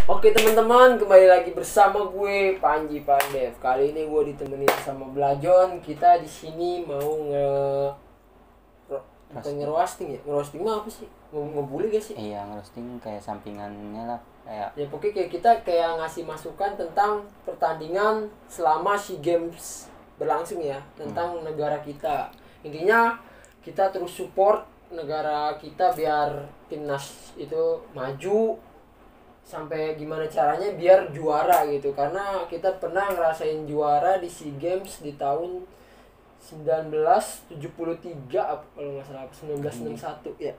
Oke teman-teman, kembali lagi bersama gue Panji Pandev. Kali ini gue ditemenin sama Blajon. Kita di sini mau nge-roasting ya. Nge-roasting mah apa sih? Ngebully gak sih? Iya, nge-roasting kayak sampingannya lah. Ya pokoknya kayak kita kayak ngasih masukan tentang pertandingan selama SEA Games berlangsung ya, tentang negara kita. Intinya kita terus support negara kita biar timnas itu maju, sampai gimana caranya biar juara gitu, karena kita pernah ngerasain juara di SEA Games di tahun 1973 kalau nggak salah, 1961 ya.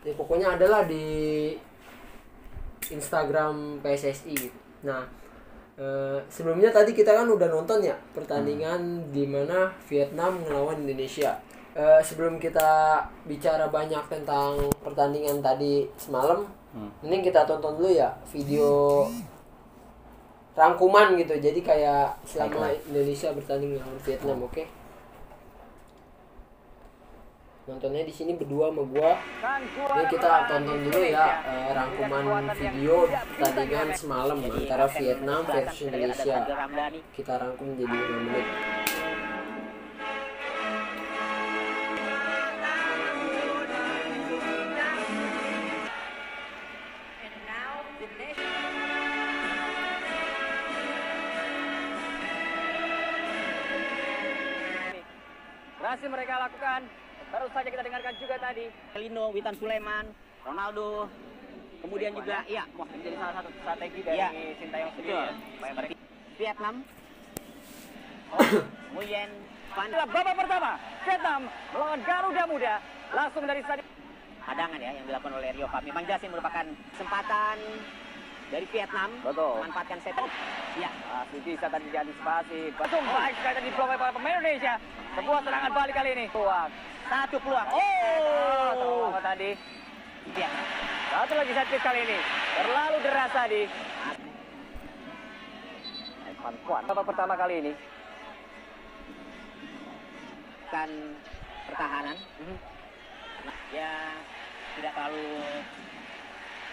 Ya pokoknya adalah di Instagram PSSI gitu. Nah sebelumnya tadi kita kan udah nonton ya pertandingan di mana Vietnam ngelawan Indonesia. Sebelum kita bicara banyak tentang pertandingan tadi semalam, ini kita tonton dulu ya video rangkuman gitu. Jadi kayak selama Indonesia bertanding dengan Vietnam, oke? Nontonnya di sini berdua sama gua. Ini kita tonton dulu ya rangkuman video pertandingan semalam antara Vietnam versus Indonesia. Kita rangkum jadi 5 menit. Berhasil mereka lakukan. Baru saja kita dengarkan juga tadi. Lino, Witan Sulaiman, Ronaldo, kemudian juga ya, menjadi salah satu strategi dari Sintayong sendiri ya. Vietnam, Nguyen Van. Babak pertama, Vietnam melawan Garuda Muda langsung dari stadion. Hadangan ya yang dilakukan oleh Rio Fahmi. Memang jelas ini merupakan kesempatan dari Vietnam. Betul. Memanfaatkan set. Ya, bisa tadi diantisipasi. Langsung baik sekali tadi diblok oleh pemain Indonesia. Sebuah serangan balik kali ini. Peluang. Satu peluang. Oh, tadi. Ya. Satu lagi set piece kali ini. Terlalu deras tadi. Evan Kwan. Babak pertama kali ini. Kan pertahanan. Ya, tidak terlalu.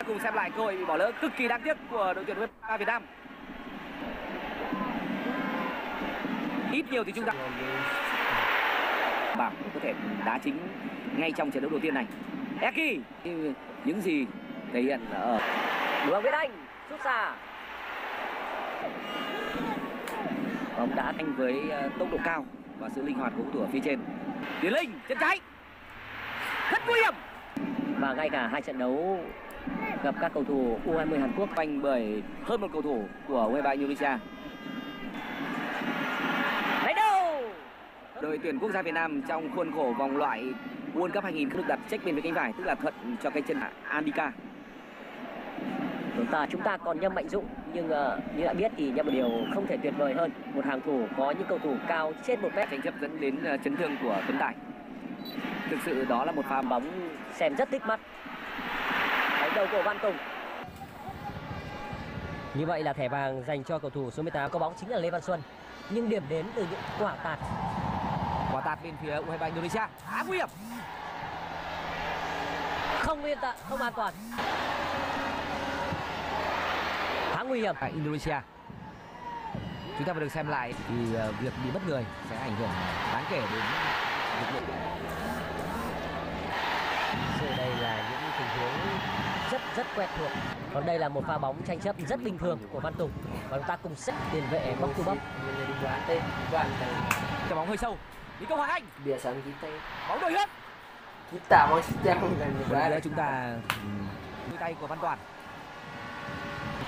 Cùng xem lại cơ hội bị bỏ lỡ cực kỳ đáng tiếc của đội tuyển U23 Việt Nam. Ít nhiều thì chúng ta bảo có thể đá chính ngay trong trận đấu đầu tiên này. Eki, những gì thể hiện ở đường Việt Anh sút xa. Bóng đá anh với tốc độ cao và sự linh hoạt của cầu thủ ở phía trên. Tiến Linh chân trái rất nguy hiểm. Và ngay cả hai trận đấu gặp các cầu thủ U20 Hàn Quốc banh bởi hơn một cầu thủ của U23 Indonesia. Lấy đâu? Đội tuyển quốc gia Việt Nam trong khuôn khổ vòng loại World Cup 2000 được đặt check bên phía cánh phải, tức là thuận cho cái chân Andika. Chúng ta còn Nhâm Mạnh Dũng, nhưng như đã biết thì Nhâm một điều không thể tuyệt vời hơn một hàng thủ có những cầu thủ cao trên 1 mét. Tranh chấp dẫn đến chấn thương của Tuấn Tài. Thực sự đó là một pha bóng xem rất thích mắt. Đánh đầu của Văn Tùng. Như vậy là thẻ vàng dành cho cầu thủ số 18 có bóng chính là Lê Văn Xuân. Nhưng điểm đến từ những quả tạt. Quả tạt bên phía U23 Indonesia. Khá nguy hiểm. Không an toàn. Khá nguy hiểm. Indonesia. Chúng ta vừa được xem lại thì việc bị mất người sẽ ảnh hưởng đáng kể đến lực lượng. Đây là những tình huống rất quen thuộc. Còn đây là một pha bóng tranh chấp rất bình thường của Văn Tùng. Và chúng ta cùng xét tiền vệ bóc tu bóc. Cái bóng hơi sâu. Đi câu Hoàng Anh. Biasaan kita. Bóng đội huyết. Kita maksudnya bukan Bây chúng ta đôi tay của Văn Toàn.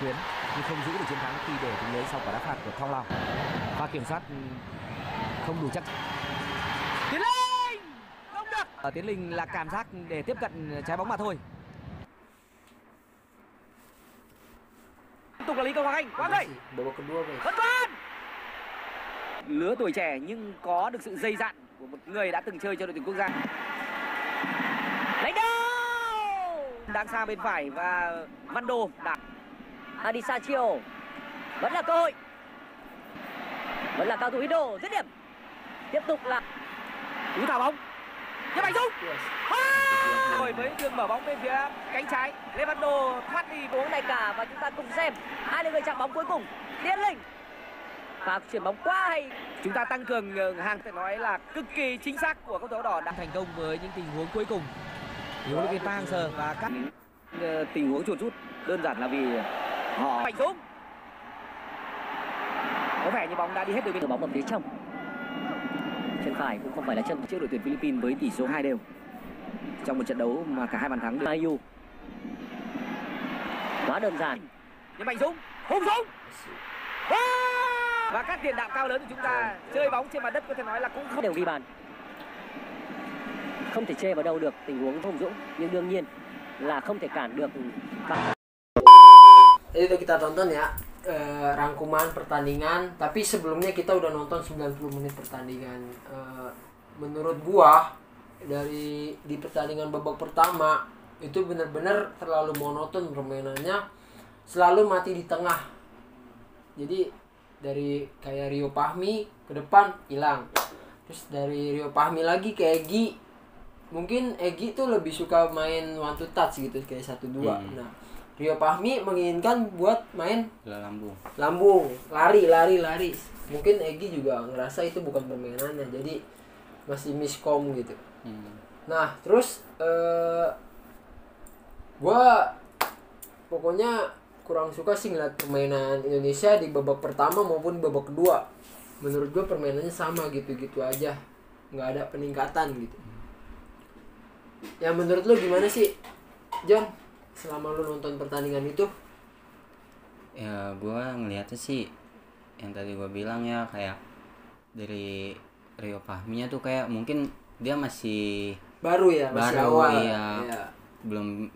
Tuyến nhưng không giữ được chiến thắng khi để tính lưới sau quả đá phạt của Thong Long. Và kiểm soát không đủ chắc. Tiến Linh không được. Tiến Linh là cảm giác để tiếp cận trái bóng mà thôi. Tiếp tục là Lý Công Hoàng Anh. Quang đây. Văn Toàn. Lứa tuổi trẻ nhưng có được sự dày dặn của một người đã từng chơi cho đội tuyển quốc gia. Lấy đâu? Đang sang bên phải và Văn Đô đã. Adisachio. Vẫn là cơ hội. Vẫn là cao thủ Indo. Dứt điểm. Tiếp tục là cú thả bóng. Nhâm Mạnh Dũng. Rồi với đường mở bóng bên phía cánh trái, Lê Văn Đô thoát đi. Bóng này cả và chúng ta cùng xem ai là người chạm bóng cuối cùng. Tiến Linh. Và chuyển bóng quá hay. Chúng ta tăng cường hàng phải nói là cực kỳ chính xác của cầu thủ áo đỏ đã thành công với những tình huống cuối cùng. Huấn luyện viên Park Hang-seo và các tình huống chuột rút đơn giản là vì họ mạnh dũng. Có vẻ như bóng đã đi hết đường biên. Bóng ở phía trong. Chân phải cũng không phải là chân trước đội tuyển Philippines với tỷ số 2 đều trong một trận đấu mà cả hai bàn thắng đều. Ayu. Quá đơn giản. Nhưng Mạnh Dũng, Hùng Dũng và các tiền đạo cao lớn của chúng ta chơi bóng trên mặt đất có thể nói là cũng không đều ghi bàn. Không thể chê vào đâu được tình huống Hùng Dũng, nhưng đương nhiên là không thể cản được. Itu kita tonton ya rangkuman pertandingan, tapi sebelumnya kita udah nonton 90 menit pertandingan. Menurut gua di pertandingan babak pertama itu benar-benar terlalu monoton permainannya, selalu mati di tengah. Jadi dari kayak Rio Fahmi ke depan hilang, terus dari Rio Fahmi lagi ke Egy. Mungkin Egy tuh lebih suka main one to touch gitu kayak 1-2. Nah, Rio Fahmi menginginkan buat main lambung, lari. Mungkin Egy juga ngerasa itu bukan permainannya, jadi masih miskom gitu. Nah, terus gua pokoknya kurang suka sih ngeliat permainan Indonesia di babak pertama maupun babak kedua. Menurut gua permainannya sama gitu-gitu aja, nggak ada peningkatan gitu. Ya menurut lu gimana sih, John? Selama lu nonton pertandingan itu? Ya gue ngeliatnya sih yang tadi gue bilang ya, kayak dari Rio Fahminya tuh kayak mungkin dia masih baru masih awal. Iya. Belum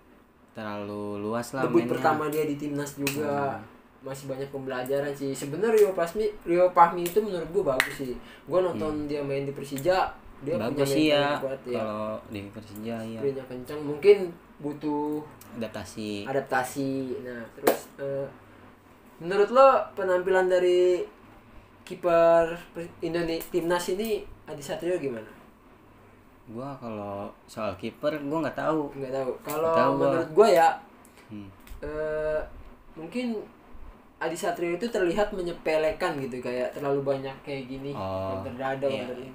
terlalu luas lah debut mainnya. Pertama dia di timnas juga. Masih banyak pembelajaran sih. Sebenarnya Rio Fahmi itu menurut gue bagus sih. Gue nonton dia main di Persija, dia bagus punya sih ya. kuat ya. Kalau di Persija ya. Punya kencang, mungkin butuh adaptasi. Nah, terus menurut lo penampilan dari kiper Indonesia timnas ini Adi Satrio gimana? Gua kalau soal kiper gua nggak tahu. Kalau menurut gua ya mungkin Adi Satrio itu terlihat menyepelekan gitu, kayak terlalu banyak kayak gini, berdada ini.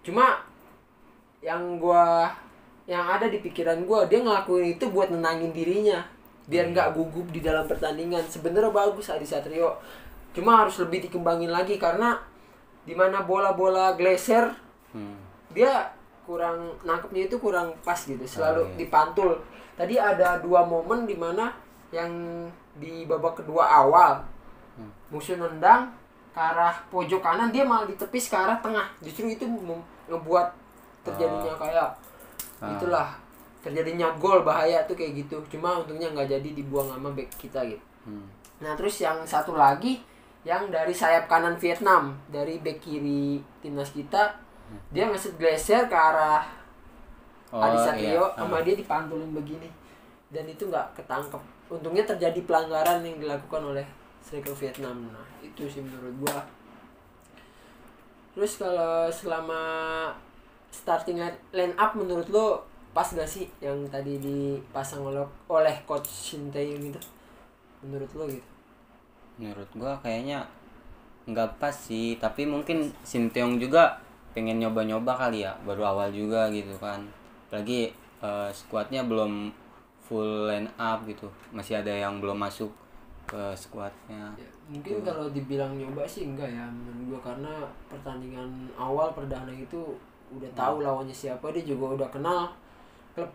Cuma yang ada di pikiran gue, dia ngelakuin itu buat nenangin dirinya biar nggak gugup di dalam pertandingan. Sebenarnya bagus Adi Satrio, cuma harus lebih dikembangin lagi karena dimana bola-bola gleser dia kurang nangkepnya, itu kurang pas gitu, selalu dipantul. Tadi ada 2 momen dimana yang di babak kedua awal musuh nendang ke arah pojok kanan, dia malah ditepis ke arah tengah. Justru itu ngebuat terjadinya kayak itulah, terjadinya gol bahaya tuh kayak gitu. Cuma untungnya nggak jadi dibuang sama back kita gitu. Nah terus yang satu lagi yang dari sayap kanan Vietnam, dari back kiri timnas kita, dia ngeset geser ke arah Adi Satrio, sama dia dipantulin begini dan itu nggak ketangkep. Untungnya terjadi pelanggaran yang dilakukan oleh striker Vietnam. Nah itu sih menurut gua. Terus kalau selama starting line up menurut lo pas gak sih yang tadi dipasang oleh coach Shin Tae-yong gitu? Menurut lo gitu? Menurut gua kayaknya nggak pas sih, tapi mungkin Shin Tae-yong juga pengen nyoba-nyoba kali ya, baru awal juga gitu kan. Apalagi skuadnya belum full line up gitu, masih ada yang belum masuk ke skuadnya. Ya, mungkin kalau dibilang nyoba sih enggak ya menurut gua, karena pertandingan awal perdana itu udah tahu lawannya siapa, dia juga udah kenal klub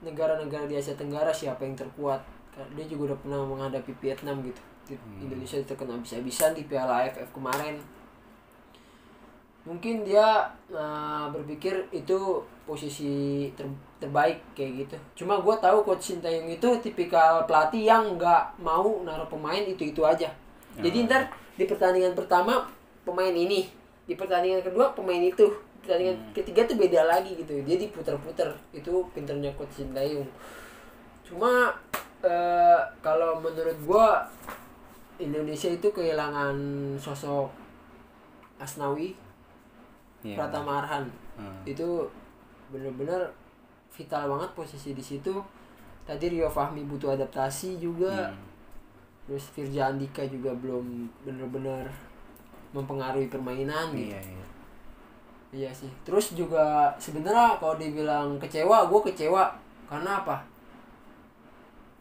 negara-negara di Asia Tenggara siapa yang terkuat. Dia juga udah pernah menghadapi Vietnam gitu. Indonesia terkena habis-habisan di Piala AFF kemarin. Mungkin dia berpikir itu posisi terbaik kayak gitu. Cuma gue tahu coach Shin Tae-yong itu tipikal pelatih yang nggak mau naruh pemain itu aja. Jadi ntar di pertandingan pertama pemain ini, di pertandingan kedua pemain itu, pertandingan ketiga tuh beda lagi gitu. Dia diputer-puter. Itu pinternya coach Shin Tae-yong. Cuma kalau menurut gue Indonesia itu kehilangan sosok Asnawi, Pratama Arhan. Itu bener-bener vital banget posisi di situ. tadi Rio Fahmi butuh adaptasi juga. Terus Firja Andika juga belum benar-benar mempengaruhi permainan gitu. Iya sih. Terus juga sebenarnya kalau dibilang kecewa, gue kecewa karena apa?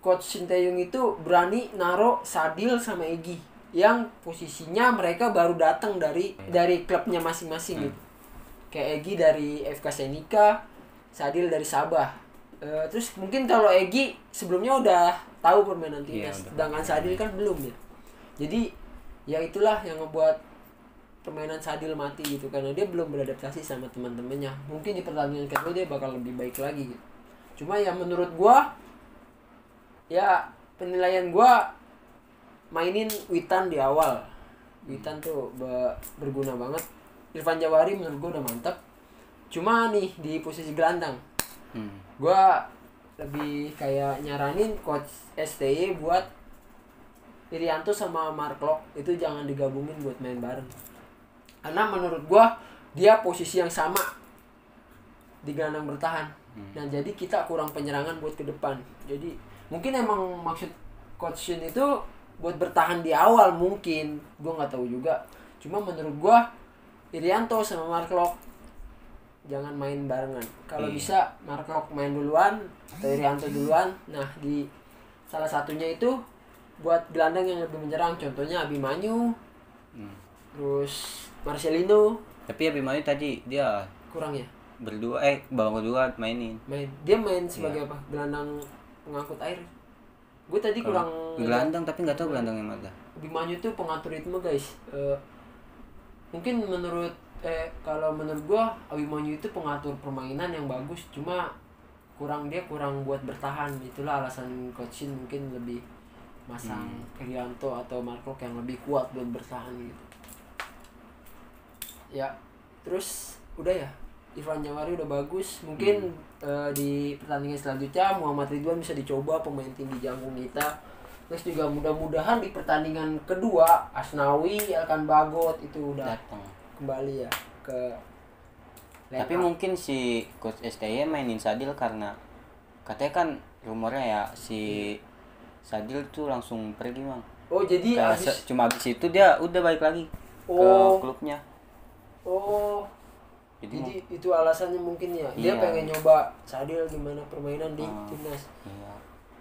Coach Sinteyong itu berani naro Sadil sama Egi yang posisinya mereka baru datang dari klubnya masing-masing gitu. Kayak Egi dari FK Senika, Sadil dari Sabah. Terus mungkin kalau Egi sebelumnya udah tahu permainan timnas, sedangkan Sadil kan belum ya. Jadi ya itulah yang membuat permainan Sadil mati gitu, karena dia belum beradaptasi sama teman-temannya. Mungkin di pertandingan kedua dia bakal lebih baik lagi gitu. Cuma ya menurut gua, ya penilaian gua mainin Witan di awal. Witan tuh berguna banget. Irfan Jawari menurut gua udah mantap. Cuma nih di posisi gelandang, gua lebih kayak nyaranin coach STY buat Irianto sama Mark Locke itu jangan digabungin buat main bareng. Karena menurut gua dia posisi yang sama di gelandang bertahan. Dan jadi kita kurang penyerangan buat ke depan. Jadi mungkin emang maksud coach Shin itu buat bertahan di awal mungkin. Gua nggak tahu juga. Cuma menurut gua Irianto sama Mark Locke jangan main barengan. Kalau bisa Mark Locke main duluan atau Irianto duluan. Nah, di salah satunya itu buat gelandang yang lebih menyerang. Contohnya Abimanyu. Terus Marcelino. Tapi Abimanyu tadi dia kurang ya? Babak kedua mainin. Dia main sebagai apa? Gelandang pengangkut air. Gue tadi kurang gelandang tapi nggak tahu gelandang yang mana. Abimanyu itu pengatur ritme, guys. Mungkin kalau menurut gua Abimanyu itu pengatur permainan yang bagus, cuma kurang buat bertahan. Itulah alasan coach Shin mungkin lebih masang Irianto atau Mark Locke yang lebih kuat buat bertahan gitu. Ya, terus udah ya. Irfan Jawari udah bagus. Mungkin di pertandingan selanjutnya Muhammad Ridwan bisa dicoba, pemain tinggi jangkung kita. Terus juga mudah-mudahan di pertandingan kedua Asnawi, Elkan Bagot itu udah datang kembali ya ke Tapi mungkin si coach STY mainin Sadil karena katanya kan rumornya ya si Sadil tuh langsung pergi, Mang. Oh, jadi cuma abis itu dia udah balik lagi ke klubnya. Oh. Jadi itu alasannya mungkin ya. Dia pengen nyoba Sadil gimana permainan di timnas. Iya.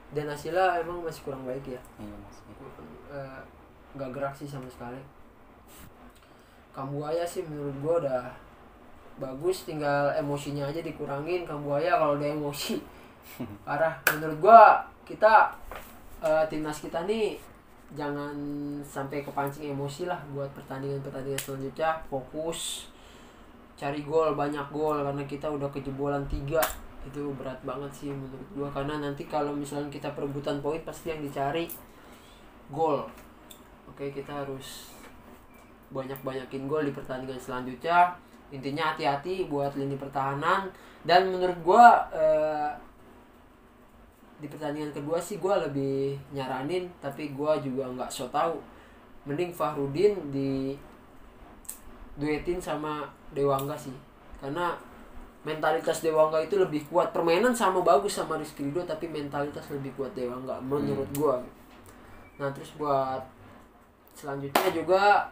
Dan hasilnya emang masih kurang baik ya. Iya, masih. Nggak gerak sih sama sekali. Kambuaya sih menurut gua udah bagus, tinggal emosinya aja dikurangin. Kambuaya kalau udah emosi parah. Menurut gua kita timnas kita nih jangan sampai kepancing emosi lah buat pertandingan selanjutnya. Fokus cari gol, banyak gol, karena kita udah kejebolan 3. Itu berat banget sih menurut gua, karena nanti kalau misalnya kita perebutan poin pasti yang dicari gol. Oke, kita harus banyakin gol di pertandingan selanjutnya. Intinya hati-hati buat lini pertahanan. Dan menurut gua di pertandingan kedua sih gua lebih nyaranin, tapi gua juga nggak so tau, mending Fahrudin di duetin sama Dewangga sih, karena mentalitas Dewangga itu lebih kuat. Permainan sama bagus sama Rizky Ridho, tapi mentalitas lebih kuat Dewangga menurut gua. Nah, terus buat selanjutnya juga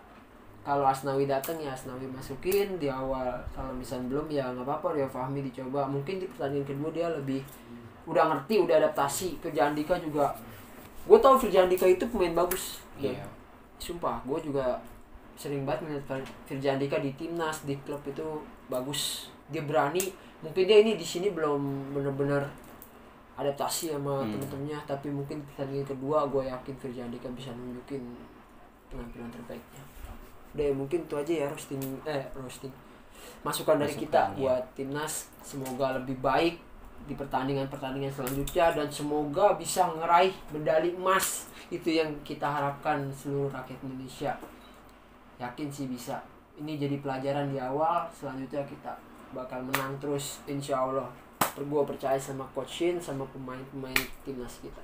kalau Asnawi datang ya Asnawi masukin di awal. Kalau misalnya belum ya nggak apa-apa, Rio Fahmi dicoba. Mungkin di pertandingan kedua dia lebih udah ngerti, udah adaptasi. Firja Andika juga, gue tau Firja Andika itu pemain bagus. Iya. Sumpah, gue juga sering banget melihat Firja Andika di timnas, di klub itu bagus. Dia berani. Mungkin dia ini di sini belum benar-benar adaptasi sama temen-temennya, tapi mungkin pertandingan kedua gue yakin Firja Andika bisa nunjukin penampilan terbaiknya. Udah, mungkin itu aja ya roasting masukan dari kita buat timnas. Semoga lebih baik di pertandingan selanjutnya, dan semoga bisa ngeraih medali emas. Itu yang kita harapkan seluruh rakyat Indonesia. Yakin sih bisa. Ini jadi pelajaran di awal, selanjutnya kita bakal menang terus insya Allah. Gue percaya sama Coach Shin, sama pemain-pemain timnas kita.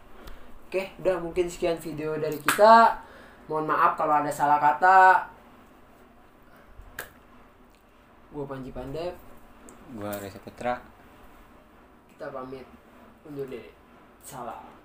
Oke, udah mungkin sekian video dari kita. Mohon maaf kalau ada salah kata. Gue Panji Pandep. Gue Reza Putra. Kita pamit undur diri. Salam.